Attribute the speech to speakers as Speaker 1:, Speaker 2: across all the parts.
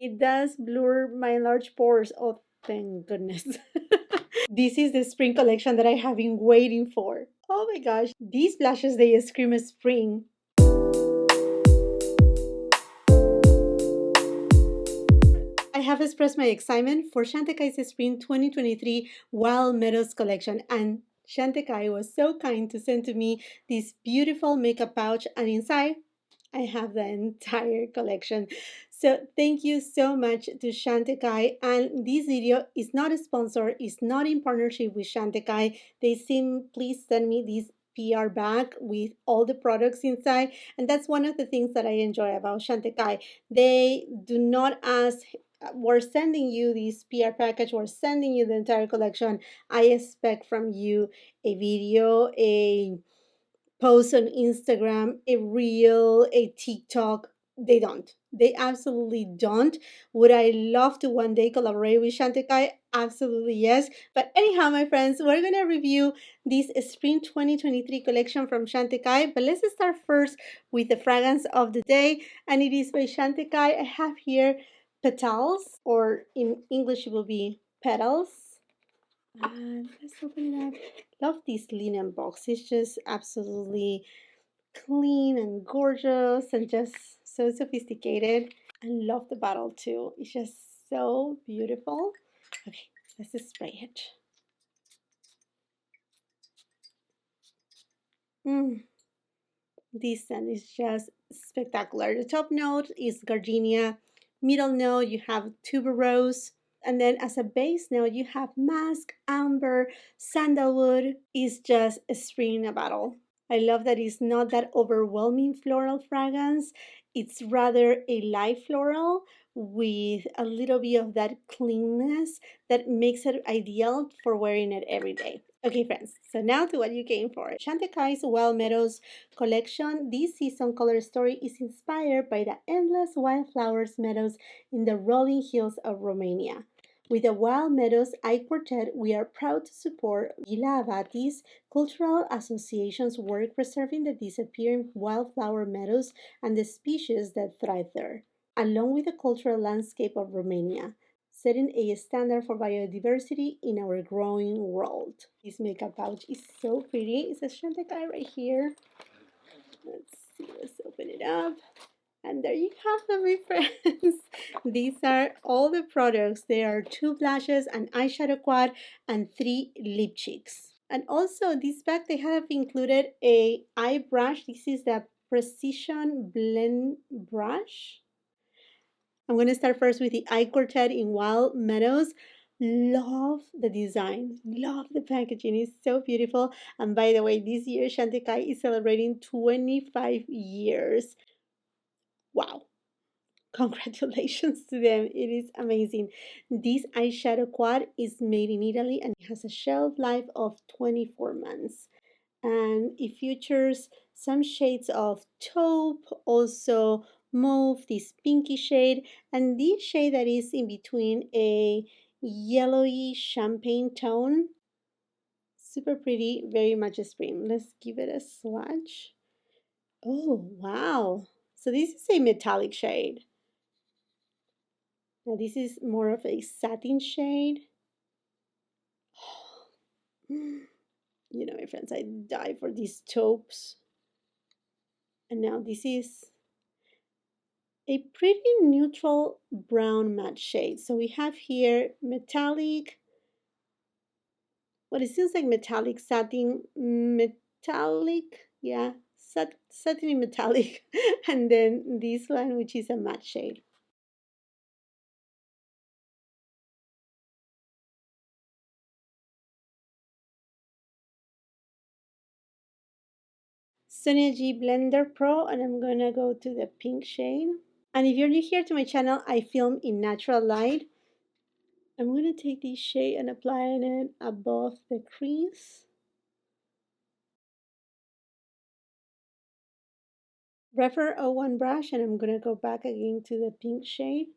Speaker 1: It does blur my large pores. Oh, thank goodness. This is the spring collection that I have been waiting for. Oh my gosh, these blushes, they scream spring. I have expressed my excitement for Chantecaille's Spring 2023 Wild Meadows collection, and Chantecaille was so kind to send to me this beautiful makeup pouch, and inside I have the entire collection. So thank you so much to Chantecaille. And this video is not a sponsor, it's not in partnership with Chantecaille. They simply send me this PR bag with all the products inside. And that's one of the things that I enjoy about Chantecaille. They do not ask, we're sending you this PR package, we're sending you the entire collection. I expect from you a video, a post on Instagram, a reel, a TikTok. They don't. They absolutely don't. Would I love to one day collaborate with Chantecaille? Absolutely yes. But anyhow, my friends, we're going to review this Spring 2023 collection from Chantecaille. But let's start first with the fragrance of the day. And it is by Chantecaille. I have here Petals, or in English it will be Petals. And let's open it up. Love this linen box. It's just absolutely clean and gorgeous and just so sophisticated. I love the bottle too. It's just so beautiful. Okay, let's just spray it. This scent is just spectacular. The top note is gardenia. Middle note, you have tuberose. And then as a base note, you have musk, amber, sandalwood. It's just a spring in a bottle. I love that it's not that overwhelming floral fragrance. It's rather a light floral with a little bit of that cleanness that makes it ideal for wearing it every day. Okay, friends, so now to what you came for. Chantecaille's Wild Meadows collection. This season color story is inspired by the endless wildflowers meadows in the rolling hills of Romania. With the Wild Meadows Eye Quartet, we are proud to support Villa Abati's cultural association's work preserving the disappearing wildflower meadows and the species that thrive there, along with the cultural landscape of Romania, setting a standard for biodiversity in our growing world. This makeup pouch is so pretty. It says Chantecaille right here. Let's see, let's open it up. And there you have them, my friends. These are all the products. There are 2 blushes, an eyeshadow quad, and 3 lip cheeks. And also, this bag, they have included a eye brush. This is the Precision Blend Brush. I'm going to start first with the Eye Quartet in Wild Meadows. Love the design, love the packaging, it's so beautiful. And by the way, this year Chantecaille is celebrating 25 years. Wow, congratulations to them. It is amazing. This eyeshadow quad is made in Italy and it has a shelf life of 24 months. And it features some shades of taupe, also mauve, this pinky shade, and this shade that is in between a yellowy champagne tone. Super pretty, very much a spring. Let's give it a swatch. Oh, wow. So this is a metallic shade. Now this is more of a satin shade. You know, my friends, I die for these taupes. And now this is a pretty neutral brown matte shade. So we have here metallic, what it seems like metallic satin, yeah, satiny metallic. And then this one, which is a matte shade. Sonia G Blender Pro, and I'm gonna go to the pink shade. And if you're new here to my channel, I film in natural light. I'm going to take this shade and apply it above the crease. Rephr 01 brush, and I'm going to go back again to the pink shade.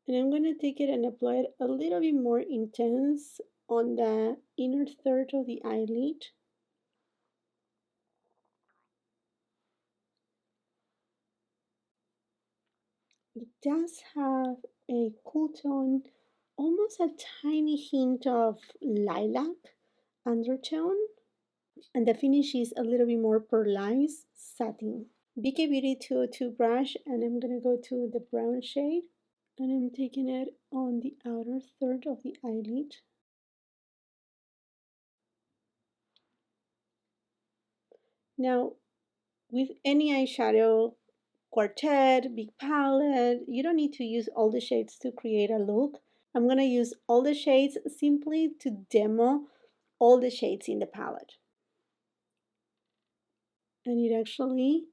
Speaker 1: And I'm going to take it and apply it a little bit more intense on the inner third of the eyelid. does have a cool tone, almost a tiny hint of lilac undertone, and the finish is a little bit more pearlized satin. BK Beauty 202 brush, and I'm gonna go to the brown shade, and I'm taking it on the outer third of the eyelid. Now, with any eyeshadow, quartet, big palette, you don't need to use all the shades to create a look. I'm gonna use all the shades simply to demo all the shades in the palette. And it actually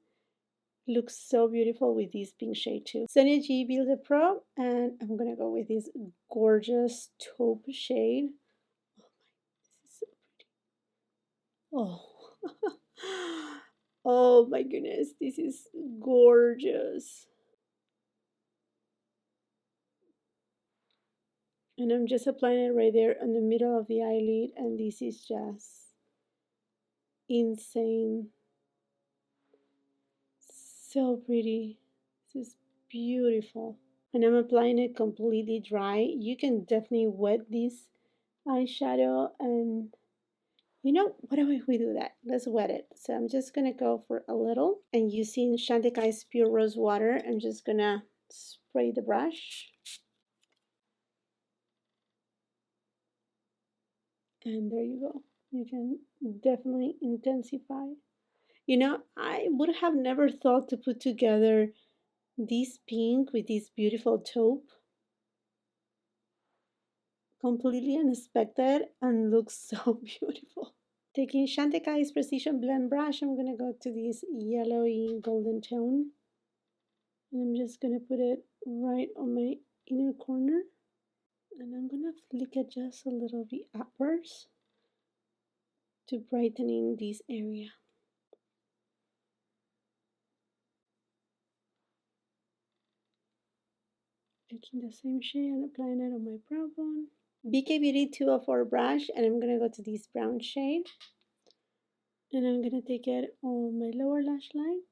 Speaker 1: looks so beautiful with this pink shade too. Sonia G Builder Pro, and I'm gonna go with this gorgeous taupe shade. Oh, oh my goodness, this is gorgeous. And I'm just applying it right there in the middle of the eyelid, and this is just insane. So pretty. This is beautiful. And I'm applying it completely dry. You can definitely wet this eyeshadow, and you know, what if we do that? Let's wet it. So I'm just gonna go for a little, and using Chantecaille's Pure Rose Water, I'm just gonna spray the brush. And there you go. You can definitely intensify. You know, I would have never thought to put together this pink with this beautiful taupe. Completely unexpected and looks so beautiful. Taking Chantecaille's Precision Blend brush, I'm going to go to this yellowy golden tone. And I'm just going to put it right on my inner corner. And I'm going to flick it just a little bit upwards to brighten in this area. Taking the same shade and applying it on my brow bone. BK Beauty 204 brush, and I'm gonna go to this brown shade, and I'm gonna take it on my lower lash line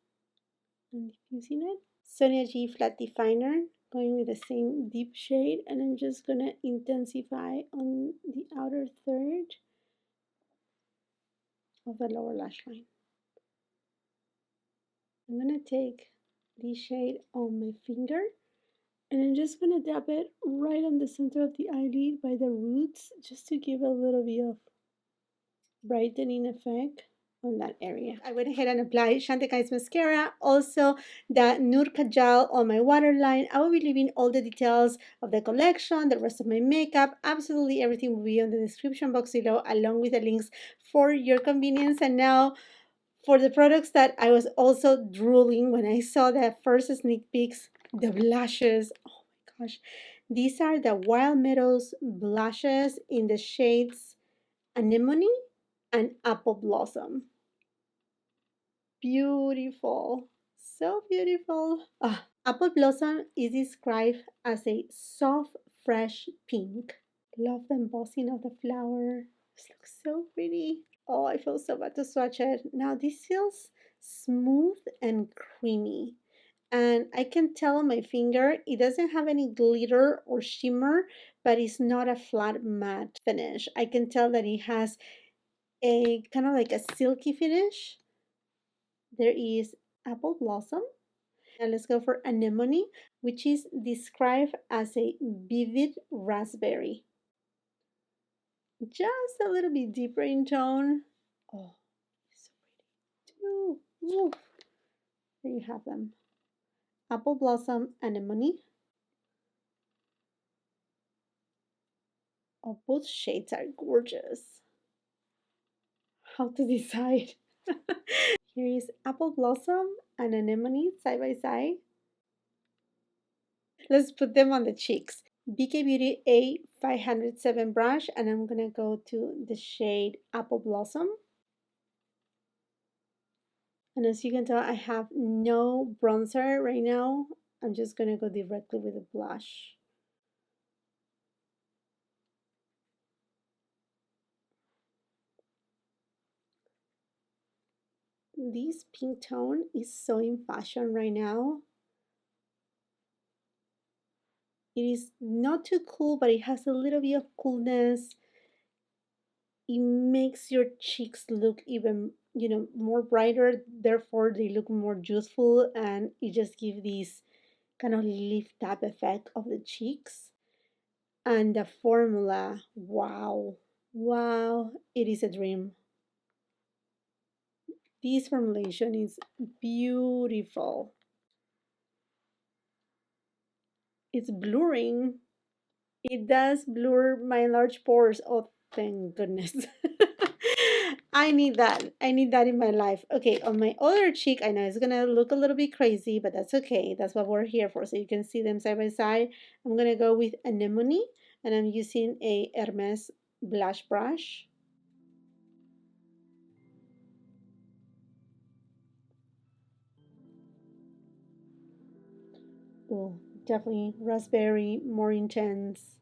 Speaker 1: and diffusing it. Sonia G flat definer, going with the same deep shade, and I'm just gonna intensify on the outer third of the lower lash line. I'm gonna take this shade on my finger, and I'm just gonna dab it right on the center of the eyelid by the roots, just to give a little bit of brightening effect on that area. I went ahead and applied Chantecaille's mascara, also the Nur Kajal on my waterline. I will be leaving all the details of the collection, the rest of my makeup, absolutely everything will be on the description box below, along with the links for your convenience. And now for the products that I was also drooling when I saw the first sneak peeks, the blushes. Oh my gosh. These are the Wild Meadows blushes in the shades Anemone and Apple Blossom. Beautiful. So beautiful. Apple Blossom is described as a soft, fresh pink. Love the embossing of the flower. This looks so pretty. Oh, I feel so bad to swatch it. Now this feels smooth and creamy. And I can tell on my finger, it doesn't have any glitter or shimmer, but it's not a flat matte finish. I can tell that it has a kind of like a silky finish. There is Apple Blossom. Now let's go for Anemone, which is described as a vivid raspberry. Just a little bit deeper in tone. Oh, so pretty. Ooh. There you have them. Apple Blossom, Anemone. Oh, both shades are gorgeous. How to decide? Here is Apple Blossom and Anemone side by side. Let's put them on the cheeks. BK Beauty A507 brush, and I'm gonna go to the shade Apple Blossom. And as you can tell, I have no bronzer right now. I'm just gonna go directly with the blush. This pink tone is so in fashion right now. It is not too cool, but it has a little bit of coolness. It makes your cheeks look even, more brighter. Therefore, they look more youthful, and it just gives this kind of lift up effect of the cheeks. And the formula, wow, wow, it is a dream. This formulation is beautiful. It's blurring. It does blur my large pores. Oh, thank goodness. I need that. I need that in my life. Okay, on my other cheek, I know it's gonna look a little bit crazy, but that's okay. That's what we're here for. So you can see them side by side. I'm gonna go with anemone, and I'm using a Hermes blush brush. Oh, definitely raspberry, more intense.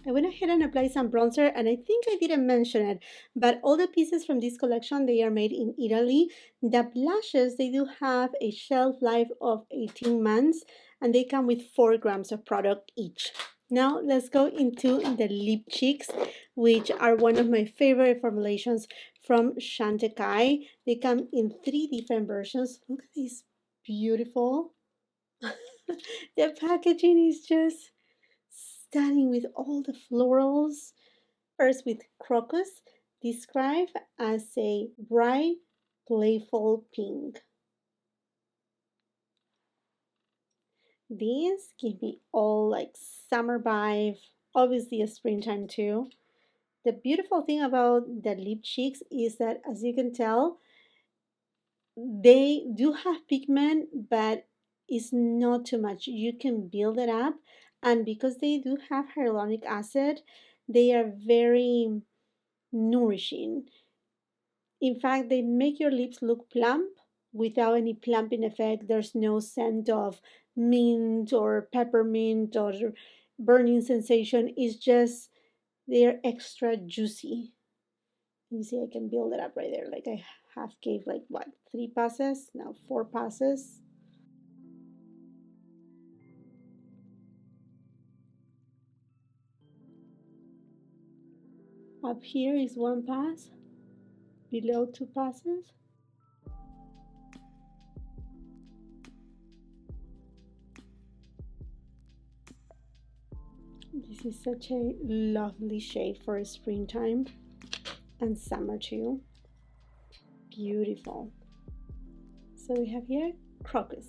Speaker 1: I went ahead and applied some bronzer, and I think I didn't mention it, but all the pieces from this collection, they are made in Italy. The blushes, they do have a shelf life of 18 months, and they come with 4 grams of product each. Now let's go into the lip cheeks, which are one of my favorite formulations from Chantecaille. They come in 3 different versions. Look at this, beautiful. The packaging is just stunning with all the florals. First with crocus, described as a bright, playful pink. These give me all like summer vibe, obviously a springtime too. The beautiful thing about the lip cheeks is that, as you can tell, they do have pigment, but it's not too much. You can build it up, and because they do have hyaluronic acid, they are very nourishing. In fact, they make your lips look plump without any plumping effect. There's no scent of mint or peppermint or burning sensation. It's just they're extra juicy. You see, I can build it up right there. Like I have gave like what, 3 passes? Now 4 passes. Up here is 1 pass, below 2 passes. This is such a lovely shade for springtime and summer too. Beautiful. So we have here crocus,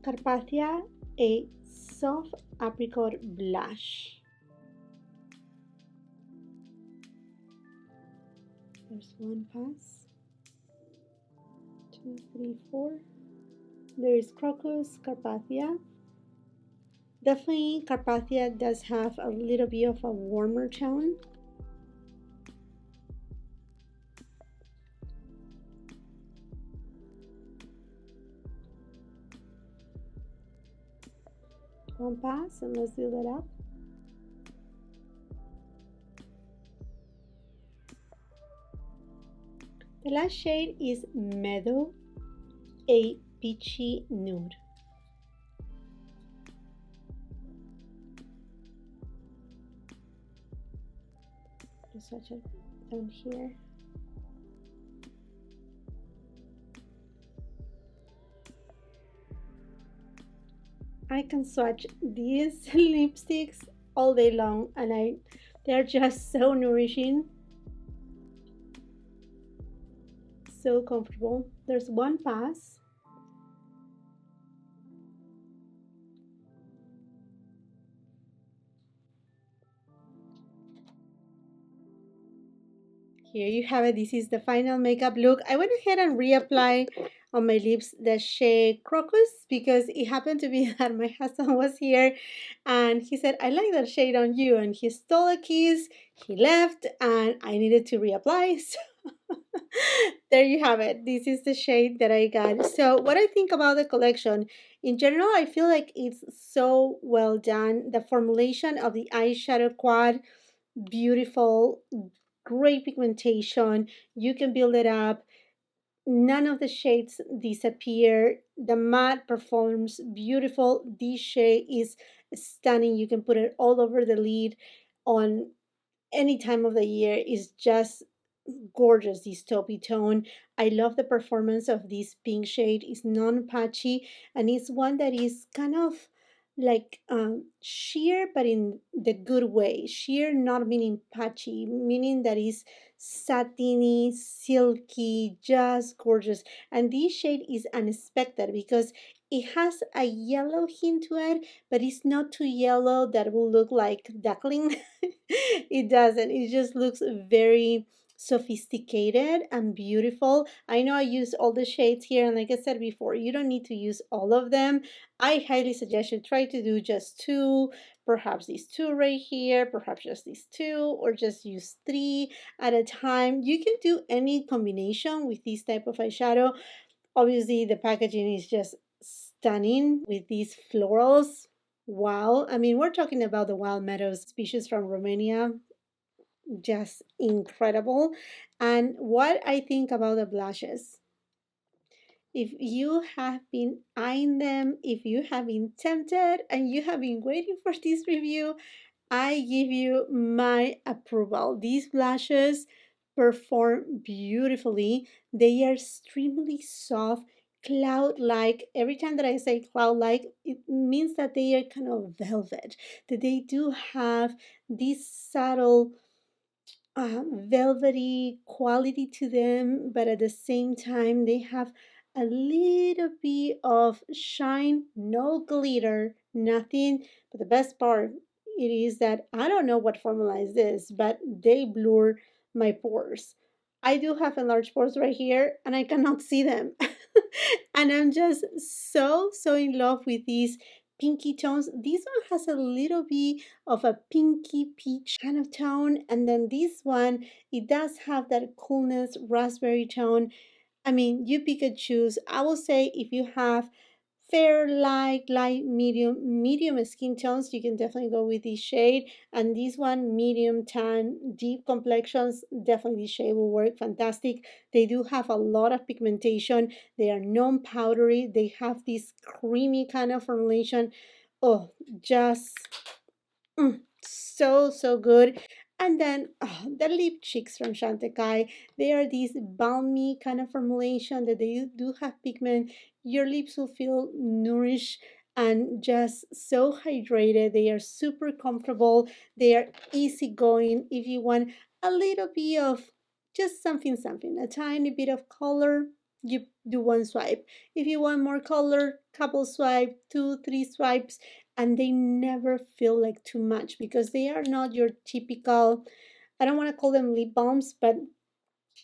Speaker 1: Carpathia, a soft apricot blush. There's 1 pass, 2, 3, 4. There is crocus, Carpathia. Definitely, Carpathia does have a little bit of a warmer tone. One pass, and let's build it up. The last shade is Meadow, a peachy nude. Just swatch it down here. I can swatch these lipsticks all day long, and they're just so nourishing, so comfortable. There's 1 pass. Here you have it. This is the final makeup look. I went ahead and reapply on my lips the shade Crocus because it happened to be that my husband was here and he said, I like that shade on you. And he stole a kiss, he left, and I needed to reapply. So there you have it. This is the shade that I got. So, what I think about the collection in general, I feel like it's so well done. The formulation of the eyeshadow quad beautiful, great pigmentation. You can build it up. None of the shades disappear. The matte performs beautiful. This shade is stunning. You can put it all over the lid on any time of the year. Is just gorgeous, this taupey tone. I love the performance of this pink shade. It's non-patchy, and it's one that is kind of like sheer, but in the good way. Sheer, not meaning patchy, meaning that is satiny, silky, just gorgeous. And this shade is unexpected because it has a yellow hint to it, but it's not too yellow that will look like duckling. It doesn't. It just looks very sophisticated and beautiful. I know I used all the shades here, and like I said before, you don't need to use all of them. I highly suggest you try to do just two, perhaps these two right here, perhaps just these two, or just use three at a time. You can do any combination with this type of eyeshadow. Obviously, the packaging is just stunning with these florals. Wow. I mean, we're talking about the wild meadows species from Romania, just incredible. And what I think about the blushes, if you have been eyeing them, if you have been tempted and you have been waiting for this review, I give you my approval. These blushes perform beautifully. They are extremely soft, cloud-like. Every time that I say cloud-like, it means that they are kind of velvet, that they do have this subtle velvety quality to them, but at the same time, they have a little bit of shine, no glitter, nothing. But the best part it is that I don't know what formula is this, but they blur my pores. I do have enlarged pores right here, and I cannot see them. And I'm just so in love with these pinky tones. This one has a little bit of a pinky peach kind of tone, and then this one, it does have that coolness raspberry tone. I mean, you pick and choose. I will say if you have fair, light, medium skin tones, you can definitely go with this shade. And this one, medium tan, deep complexions, definitely this shade will work fantastic. They do have a lot of pigmentation. They are non-powdery. They have this creamy kind of formulation. Oh, just so good. And then the lip cheeks from Chantecaille, they are these balmy kind of formulation that they do have pigment. Your lips will feel nourished and just so hydrated. They are super comfortable. They are easygoing. If you want a little bit of just something, a tiny bit of color, you do one swipe. If you want more color, couple swipe, two, three swipes, and they never feel like too much because they are not your typical, I don't want to call them lip balms, but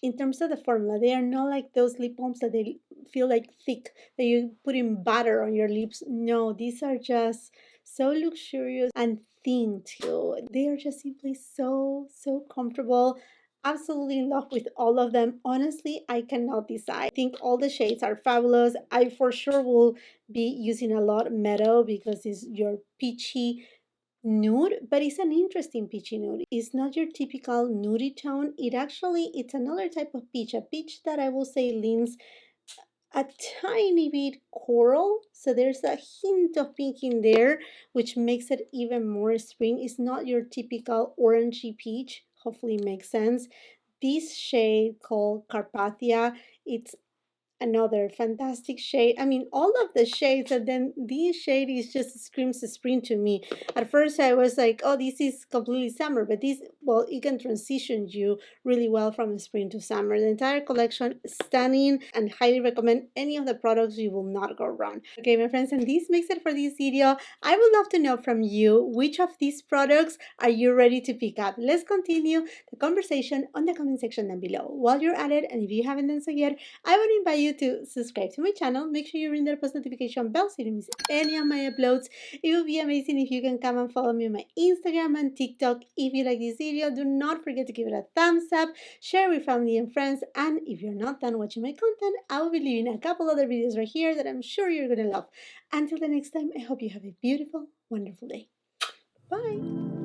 Speaker 1: in terms of the formula, they are not like those lip balms that they feel like thick, that you put in butter on your lips. No, these are just so luxurious and thin too. They are just simply so comfortable. Absolutely in love with all of them. Honestly, I cannot decide. I think all the shades are fabulous. I for sure will be using a lot meadow because it's your peachy nude, but it's an interesting peachy nude. It's not your typical nudie tone. It's another type of peach, a peach that I will say leans a tiny bit coral. So there's a hint of pink in there, which makes it even more spring. It's not your typical orangey peach. Hopefully it makes sense. This shade called Carpathia, it's another fantastic shade. I mean, all of the shades, and then this shade is just screams spring to me. At first, I was like, oh, this is completely summer, but this, well, it can transition you really well from spring to summer. The entire collection is stunning and highly recommend any of the products. You will not go wrong. Okay, my friends, and this makes it for this video. I would love to know from you which of these products are you ready to pick up. Let's continue the conversation on the comment section down below. While you're at it, and if you haven't done so yet, I would invite you to subscribe to my channel. Make sure you ring the post notification bell so you don't miss any of my uploads. It would be amazing if you can come and follow me on my Instagram and TikTok. If you like this video, do not forget to give it a thumbs up, share with family and friends, and if you're not done watching my content, I will be leaving a couple other videos right here that I'm sure you're going to love. Until the next time, I hope you have a beautiful, wonderful day. Bye!